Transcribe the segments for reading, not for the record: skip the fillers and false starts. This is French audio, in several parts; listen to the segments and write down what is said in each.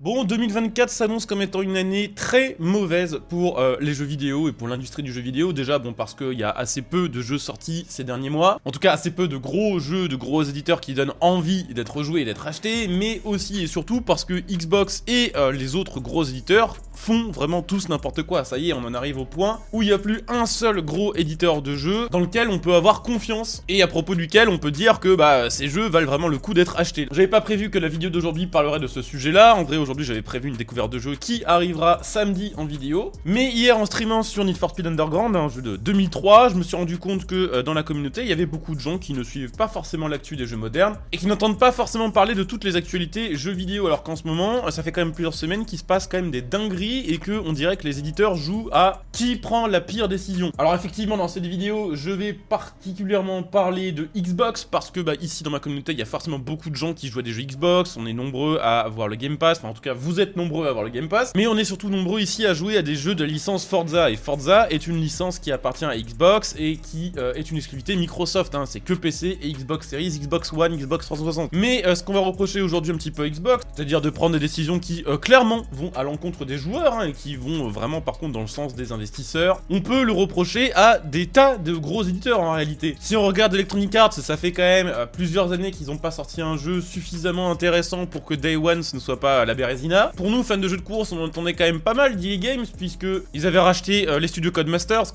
Bon, 2024 s'annonce comme étant une année très mauvaise pour les jeux vidéo et pour l'industrie du jeu vidéo. Déjà, bon, parce qu'il y a assez peu de jeux sortis ces derniers mois. En tout cas, assez peu de gros jeux, de gros éditeurs qui donnent envie d'être joués et d'être achetés. Mais aussi et surtout parce que Xbox et les autres gros éditeurs font vraiment tous n'importe quoi. Ça y est, on en arrive au point où il n'y a plus un seul gros éditeur de jeux dans lequel on peut avoir confiance et à propos duquel on peut dire que ces jeux valent vraiment le coup d'être achetés. J'avais pas prévu que la vidéo d'aujourd'hui parlerait de ce sujet-là. En vrai, aujourd'hui, j'avais prévu une découverte de jeu qui arrivera samedi en vidéo. Mais hier, en streamant sur Need for Speed Underground, un jeu de 2003, je me suis rendu compte que dans la communauté, il y avait beaucoup de gens qui ne suivent pas forcément l'actu des jeux modernes et qui n'entendent pas forcément parler de toutes les actualités jeux vidéo, alors qu'en ce moment, ça fait quand même plusieurs semaines qu'il se passe quand même des dingueries et que on dirait que les éditeurs jouent à qui prend la pire décision. Alors effectivement, dans cette vidéo, je vais particulièrement parler de Xbox parce que ici dans ma communauté, il y a forcément beaucoup de gens qui jouent à des jeux Xbox, on est nombreux à avoir le Game Pass, enfin en tout cas vous êtes nombreux à avoir le Game Pass, mais on est surtout nombreux ici à jouer à des jeux de licence Forza, et Forza est une licence qui appartient à Xbox et qui est une exclusivité Microsoft, hein. C'est que PC et Xbox Series, Xbox One, Xbox 360. Mais ce qu'on va reprocher aujourd'hui un petit peu à Xbox, c'est-à-dire de prendre des décisions qui clairement vont à l'encontre des joueurs, hein, et qui vont vraiment par contre dans le sens des investisseurs, on peut le reprocher à des tas de gros éditeurs en réalité. Si on regarde Electronic Arts, ça fait quand même plusieurs années qu'ils n'ont pas sorti un jeu suffisamment intéressant pour que Day One ce ne soit pas la Bérésina. Pour nous, fans de jeux de course, on entendait quand même pas mal d'EA Games, puisque ils avaient racheté les studios Codemasters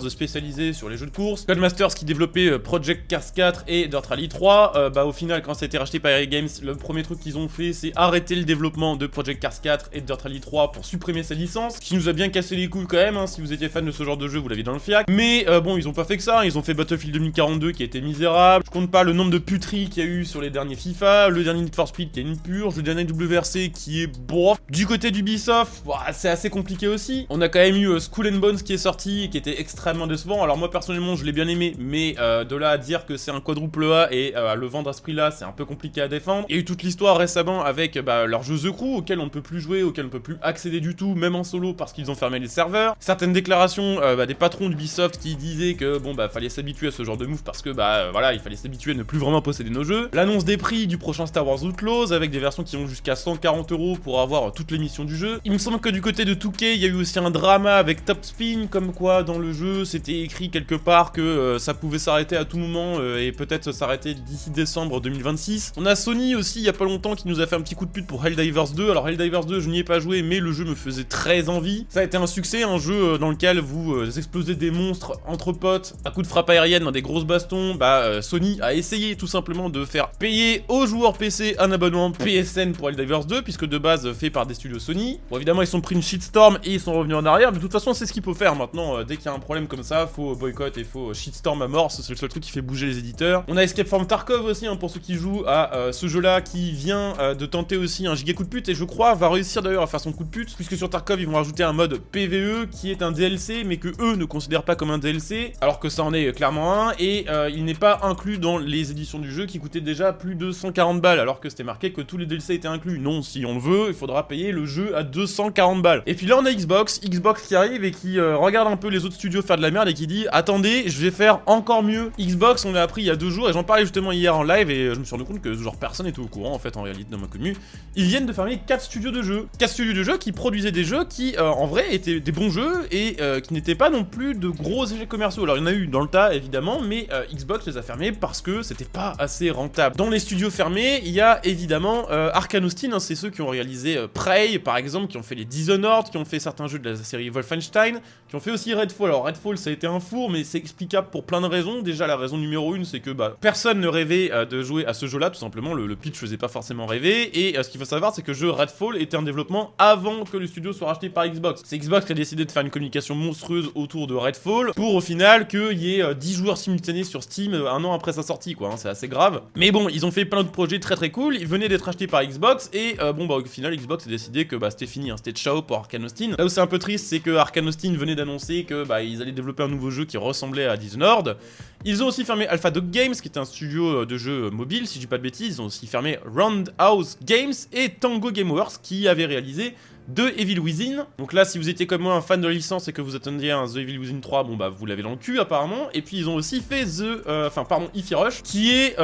spécialisés sur les jeux de course, Codemasters qui développait Project Cars 4 et Dirt Rally 3. Au final, quand ça a été racheté par EA Games, le premier truc qu'ils ont fait, c'est arrêter le développement de Project Cars 4 et de Dirt Rally 3 pour supprimer sa licence, ce qui nous a bien cassé les couilles quand même, hein. Si vous étiez fan de ce genre de jeu, vous l'aviez dans le fiac. Mais bon, ils ont pas fait que ça, ils ont fait Battlefield 2042 qui a été misérable, je compte pas le nombre de puteries qu'il y a eu sur les derniers FIFA, le dernier Need for Speed qui est une purge, le dernier WRC qui est bof. Du côté d'Ubisoft, c'est assez compliqué aussi. On a quand même eu Skull and Bones qui est sorti et qui était extrêmement décevant. Alors moi personnellement je l'ai bien aimé, mais de là à dire que c'est un quadruple A et le vendre à ce prix là, c'est un peu compliqué à défendre. Il y a eu toute l'histoire récemment avec leur jeu The Crew auquel on ne peut plus jouer, auquel on ne peut plus accéder du tout, même en solo parce qu'ils ont fermé les serveurs. Certaines déclarations des patrons d'Ubisoft qui disaient que fallait s'habituer à ce genre de move parce que voilà, il fallait s'habituer à ne plus vraiment posséder nos jeux. L'annonce des prix du prochain Star Wars Outlaws avec des versions qui vont jusqu'à 140 € pour avoir toutes les missions du jeu. Il me semble que du côté de 2K, il y a eu aussi un drama avec Top Spin, comme quoi dans le jeu c'était écrit quelque part que ça pouvait s'arrêter à tout moment et peut-être s'arrêter d'ici décembre 2026. On a Sony aussi il y a pas longtemps qui nous a fait un petit coup de pute pour Helldivers 2. Alors Helldivers 2 je n'y ai pas joué mais le jeu me faisait très envie. Ça a été un succès, un jeu dans lequel vous explosez des monstres entre potes à coups de frappe aérienne dans des grosses bastons. Sony a essayé tout simplement de faire payer aux joueurs PC un abonnement PSN pour Helldivers 2 puisque de base fait par des studios Sony. Bon évidemment ils sont pris une shitstorm et ils sont revenus en arrière, mais de toute façon c'est ce qu'il faut faire maintenant. Dès qu'il y a un problème comme ça, faut boycott et faut shitstorm à mort, c'est le seul truc qui fait bouger les éditeurs. On a Escape from Tarkov aussi, hein, pour ceux qui jouent à ce jeu là qui vient de tenter aussi un giga coup de pute et je crois va réussir d'ailleurs à faire son coup de pute puisque sur Tarkov ils vont rajouter un mode PvE qui est un DLC mais que eux ne considèrent pas comme un DLC alors que ça en est clairement un et il n'est pas inclus dans les éditions du jeu qui coûtaient déjà plus de 140 balles alors que c'était marqué que tous les DLC étaient inclus. Non, si on le veut, il faudra payer le jeu à 240 balles. Et puis là on a Xbox qui arrive et qui regarde un peu les autres studios faire de la merde et qui dit attendez, je vais faire encore mieux. Xbox, on l'a appris il y a 2 jours et j'en parlais justement hier en live et je me suis rendu compte que genre personne n'était au courant en fait en réalité dans ma commune. Ils viennent de fermer 4 studios de jeux. 4 studios de jeux qui produisaient des jeux qui en vrai étaient des bons jeux et qui n'étaient pas non plus de gros échecs commerciaux. Alors il y en a eu dans le tas évidemment, mais Xbox les a fermés parce que c'était pas assez rentable. Dans les studios fermés, il y a évidemment Arkane Austin, hein, c'est ceux qui ont réalisé Prey par exemple, qui ont fait les Dishonored, qui ont fait certains jeux de la série Wolfenstein, qui ont fait aussi Redfall. Alors Redfall ça a été un four mais c'est explicable pour plein de raisons. Déjà la raison numéro 1 c'est que personne ne rêvait de jouer à ce jeu là tout simplement, le pitch faisait pas forcément rêver et ce qu'il faut savoir c'est que le jeu Redfall était en développement avant que le studio soit racheté par Xbox. C'est Xbox qui a décidé de faire une communication monstrueuse autour de Redfall pour au final qu'il y ait 10 joueurs simultanés sur Steam un an après sa sortie quoi, hein, c'est assez grave. Mais bon, ils ont fait plein de projets très cool, ils venaient d'être achetés par Xbox et au final Xbox a décidé que c'était fini, hein, c'était ciao pour Arkane Austin. Là où c'est un peu triste c'est que Arkane Austin venait d'annoncer que ils allaient développer un nouveau jeu qui ressemblait à Dishonored. Ils ont aussi fermé Alpha Dog Games qui était un studio de jeux mobile si je dis pas de bêtises. Ils ont aussi fermé Roundhouse Games et Tango Gameworks qui avaient réalisé de Evil Within. Donc là, si vous étiez comme moi un fan de la licence et que vous attendiez un The Evil Within 3, vous l'avez dans le cul apparemment. Et puis ils ont aussi fait Hi-Fi Rush, qui est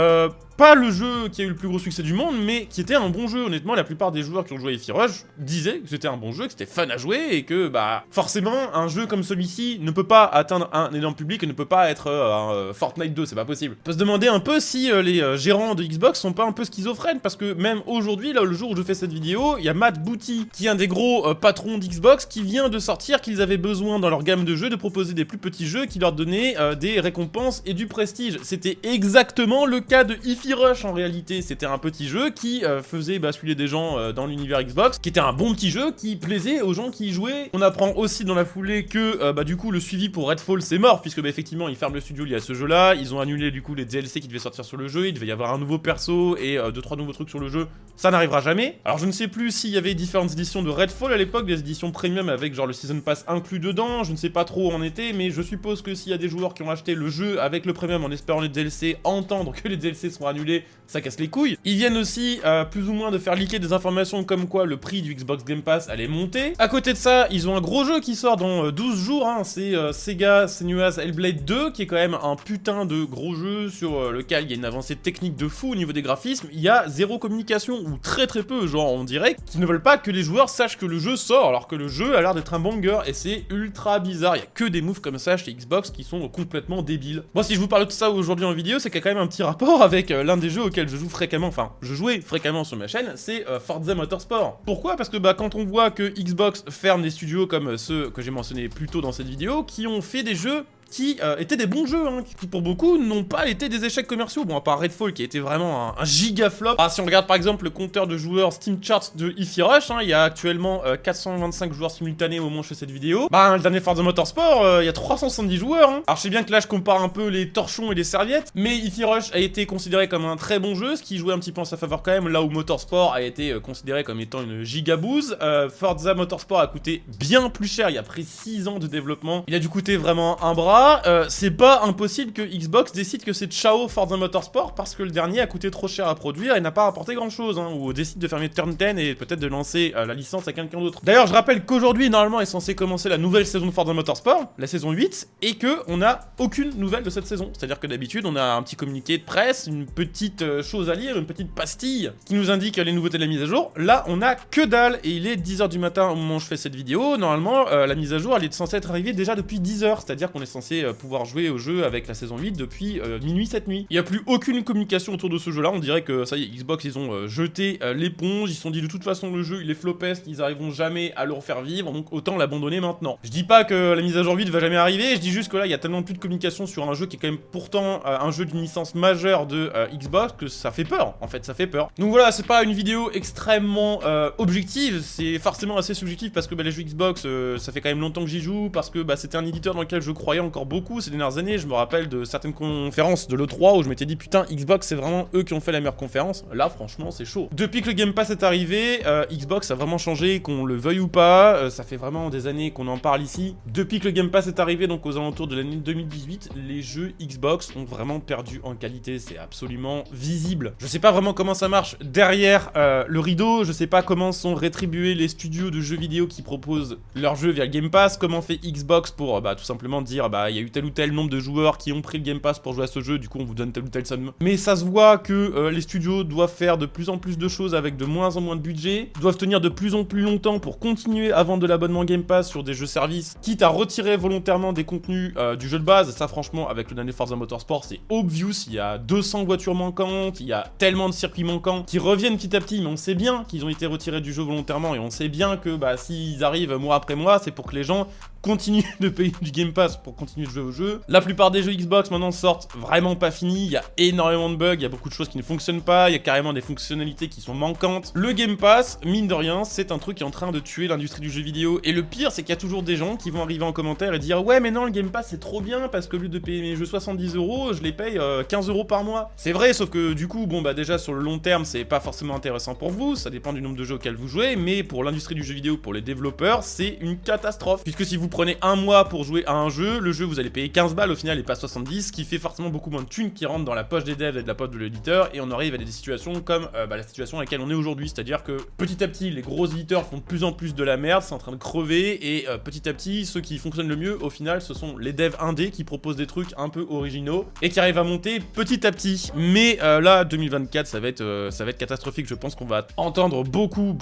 pas le jeu qui a eu le plus gros succès du monde, mais qui était un bon jeu. Honnêtement, la plupart des joueurs qui ont joué à Hi-Fi Rush disaient que c'était un bon jeu, que c'était fun à jouer, et que, bah, forcément, un jeu comme celui-ci ne peut pas atteindre un énorme public et ne peut pas être un Fortnite 2, c'est pas possible. On peut se demander un peu si les gérants de Xbox sont pas un peu schizophrènes, parce que même aujourd'hui, là, le jour où je fais cette vidéo, il y a Matt Booty, qui est un des gros patrons d'Xbox, qui vient de sortir qu'ils avaient besoin dans leur gamme de jeux de proposer des plus petits jeux qui leur donnaient des récompenses et du prestige. C'était exactement le cas de Hi-Fi Rush en réalité. C'était un petit jeu qui faisait basculer des gens dans l'univers Xbox, qui était un bon petit jeu qui plaisait aux gens qui y jouaient. On apprend aussi dans la foulée que bah du coup le suivi pour Redfall c'est mort, puisque bah, effectivement ils ferment le studio lié à ce jeu là, ils ont annulé du coup les DLC qui devaient sortir sur le jeu, il devait y avoir un nouveau perso et 2-3 nouveaux trucs sur le jeu, ça n'arrivera jamais. Alors je ne sais plus s'il y avait différentes éditions de Redfall à l'époque, des éditions premium avec genre le Season Pass inclus dedans, je ne sais pas trop où en était, mais je suppose que s'il y a des joueurs qui ont acheté le jeu avec le premium en espérant les DLC, entendre que les DLC seront annulés, ça casse les couilles. Ils viennent aussi plus ou moins de faire leaker des informations comme quoi le prix du Xbox Game Pass allait monter. À côté de ça, ils ont un gros jeu qui sort dans 12 jours, hein, c'est Sega Senua's Hellblade 2, qui est quand même un putain de gros jeu sur lequel il y a une avancée technique de fou au niveau des graphismes. Il y a zéro communication, ou très peu, genre en direct, qui ne veulent pas que les joueurs sachent que le jeu sort, alors que le jeu a l'air d'être un banger, et c'est ultra bizarre. Il y a que des moves comme ça chez Xbox qui sont complètement débiles. Moi, si je vous parle de tout ça aujourd'hui en vidéo, c'est qu'il y a quand même un petit rapport avec l'un des jeux auxquels je joue fréquemment, enfin, je jouais fréquemment sur ma chaîne, c'est Forza Motorsport. Pourquoi? Parce que bah, quand on voit que Xbox ferme des studios comme ceux que j'ai mentionnés plus tôt dans cette vidéo, qui ont fait des jeux qui étaient des bons jeux, hein, qui pour beaucoup n'ont pas été des échecs commerciaux. Bon, à part Redfall qui a été vraiment un giga flop. Ah, si on regarde par exemple le compteur de joueurs Steam Charts de Hi-Fi Rush, hein, il y a actuellement 425 joueurs simultanés au moment où je fais cette vidéo. Bah, le dernier Forza Motorsport, il y a 370 joueurs. Hein. Alors, je sais bien que là, je compare un peu les torchons et les serviettes, mais Hi-Fi Rush a été considéré comme un très bon jeu, ce qui jouait un petit peu en sa faveur quand même, là où Motorsport a été considéré comme étant une gigabouse. Forza Motorsport a coûté bien plus cher, il a pris 6 ans de développement. Il a dû coûter vraiment un bras. C'est pas impossible que Xbox décide que c'est ciao Forza Motorsport parce que le dernier a coûté trop cher à produire et n'a pas rapporté grand chose, hein, ou décide de fermer Turn 10 et peut-être de lancer la licence à quelqu'un d'autre. D'ailleurs, je rappelle qu'aujourd'hui, normalement, est censé commencer la nouvelle saison de Forza Motorsport, la saison 8, et que on n'a aucune nouvelle de cette saison. C'est-à-dire que d'habitude, on a un petit communiqué de presse, une petite chose à lire, une petite pastille qui nous indique les nouveautés de la mise à jour. Là, on a que dalle et il est 10h du matin au moment où je fais cette vidéo. Normalement, la mise à jour, elle est censée être arrivée déjà depuis 10h, c'est-à-dire qu'on est censé pouvoir jouer au jeu avec la saison 8 depuis minuit cette nuit. Il n'y a plus aucune communication autour de ce jeu-là, on dirait que ça y est, Xbox, ils ont jeté l'éponge, ils se sont dit de toute façon le jeu il est flopeste, ils arriveront jamais à le refaire vivre, donc autant l'abandonner maintenant. Je dis pas que la mise à jour 8 va jamais arriver, je dis juste que là il y a tellement plus de communication sur un jeu qui est quand même pourtant un jeu d'une licence majeure de Xbox que ça fait peur, en fait ça fait peur. Donc voilà, c'est pas une vidéo extrêmement objective, c'est forcément assez subjectif parce que bah, les jeux Xbox, ça fait quand même longtemps que j'y joue, parce que bah, c'était un éditeur dans lequel je croyais encore beaucoup ces dernières années. Je me rappelle de certaines conférences de l'E3 où je m'étais dit putain, Xbox c'est vraiment eux qui ont fait la meilleure conférence. Là franchement c'est chaud. Depuis que le Game Pass est arrivé, Xbox a vraiment changé, qu'on le veuille ou pas, ça fait vraiment des années qu'on en parle ici. Depuis que le Game Pass est arrivé, donc aux alentours de l'année 2018, les jeux Xbox ont vraiment perdu en qualité, c'est absolument visible. Je sais pas vraiment comment ça marche derrière le rideau, je sais pas comment sont rétribués les studios de jeux vidéo qui proposent leurs jeux via le Game Pass, comment fait Xbox pour bah, tout simplement dire bah il y a eu tel ou tel nombre de joueurs qui ont pris le Game Pass pour jouer à ce jeu, du coup on vous donne telle ou telle somme. Mais ça se voit que les studios doivent faire de plus en plus de choses avec de moins en moins de budget, doivent tenir de plus en plus longtemps pour continuer à vendre de l'abonnement Game Pass sur des jeux services, quitte à retirer volontairement des contenus du jeu de base. Ça franchement avec le dernier Forza Motorsport c'est obvious, il y a 200 voitures manquantes, il y a tellement de circuits manquants qui reviennent petit à petit, mais on sait bien qu'ils ont été retirés du jeu volontairement et on sait bien que bah s'ils arrivent mois après mois, c'est pour que les gens continuent de payer du Game Pass pour continuer de jouer au jeu. La plupart des jeux Xbox maintenant sortent vraiment pas finis, il y a énormément de bugs, il y a beaucoup de choses qui ne fonctionnent pas, il y a carrément des fonctionnalités qui sont manquantes. Le Game Pass, mine de rien, c'est un truc qui est en train de tuer l'industrie du jeu vidéo. Et le pire, c'est qu'il y a toujours des gens qui vont arriver en commentaire et dire ouais mais non, le Game Pass c'est trop bien parce que au lieu de payer mes jeux 70 €, je les paye 15 € par mois. C'est vrai, sauf que du coup, bon bah déjà sur le long terme, c'est pas forcément intéressant pour vous, ça dépend du nombre de jeux auxquels vous jouez, mais pour l'industrie du jeu vidéo, pour les développeurs, c'est une catastrophe. Puisque si vous prenez un mois pour jouer à un jeu, le jeu jeu vous allez payer 15 balles au final et pas 70, ce qui fait forcément beaucoup moins de thunes qui rentrent dans la poche des devs et de la poche de l'éditeur, et on arrive à des situations comme la situation à laquelle on est aujourd'hui, c'est-à-dire que petit à petit les gros éditeurs font de plus en plus de la merde, c'est en train de crever, et petit à petit ceux qui fonctionnent le mieux au final ce sont les devs indés qui proposent des trucs un peu originaux et qui arrivent à monter petit à petit. Mais là 2024 ça va être catastrophique, je pense qu'on va entendre beaucoup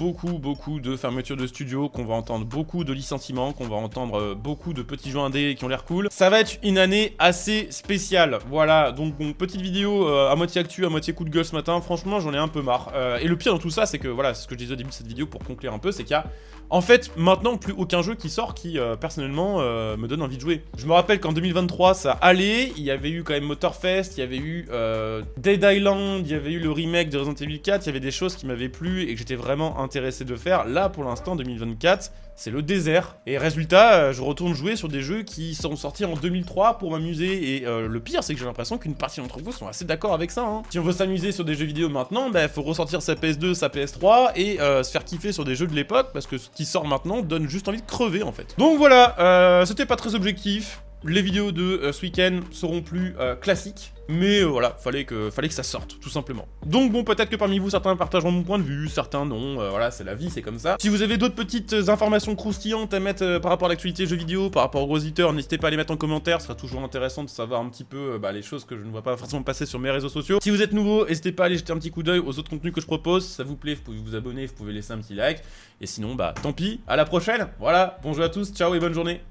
de fermetures de studios, qu'on va entendre beaucoup de licenciements, qu'on va entendre beaucoup de petits jeux indés qui ont l'air cool. Ça va être une année assez spéciale, voilà, donc bon, petite vidéo à moitié actu, à moitié coup de gueule ce matin, franchement j'en ai un peu marre. Et le pire dans tout ça c'est que, voilà, c'est ce que je disais au début de cette vidéo pour conclure un peu, c'est qu'il y a en fait maintenant plus aucun jeu qui sort qui personnellement me donne envie de jouer. Je me rappelle qu'en 2023 ça allait, il y avait eu quand même Motorfest, il y avait eu Dead Island, il y avait eu le remake de Resident Evil 4, il y avait des choses qui m'avaient plu et que j'étais vraiment intéressé de faire. Là pour l'instant 2024 c'est le désert, et résultat je retourne jouer sur des jeux qui sont sortis en 2003 pour m'amuser, et le pire c'est que j'ai l'impression qu'une partie d'entre vous sont assez d'accord avec ça, hein. Si on veut s'amuser sur des jeux vidéo maintenant, bah faut ressortir sa PS2, sa PS3 et se faire kiffer sur des jeux de l'époque, parce que ce qui sort maintenant donne juste envie de crever en fait. Donc voilà, c'était pas très objectif. Les vidéos de ce week-end seront plus classiques, mais voilà, fallait que ça sorte, tout simplement. Donc bon, peut-être que parmi vous, certains partageront mon point de vue, certains non, voilà, c'est la vie, c'est comme ça. Si vous avez d'autres petites informations croustillantes à mettre par rapport à l'actualité jeux vidéo, par rapport aux gros éditeurs, n'hésitez pas à les mettre en commentaire, ce sera toujours intéressant de savoir un petit peu les choses que je ne vois pas forcément passer sur mes réseaux sociaux. Si vous êtes nouveau, n'hésitez pas à aller jeter un petit coup d'œil aux autres contenus que je propose, si ça vous plaît, vous pouvez vous abonner, vous pouvez laisser un petit like, et sinon, tant pis, à la prochaine, voilà, bon jeu à tous, ciao et bonne journée.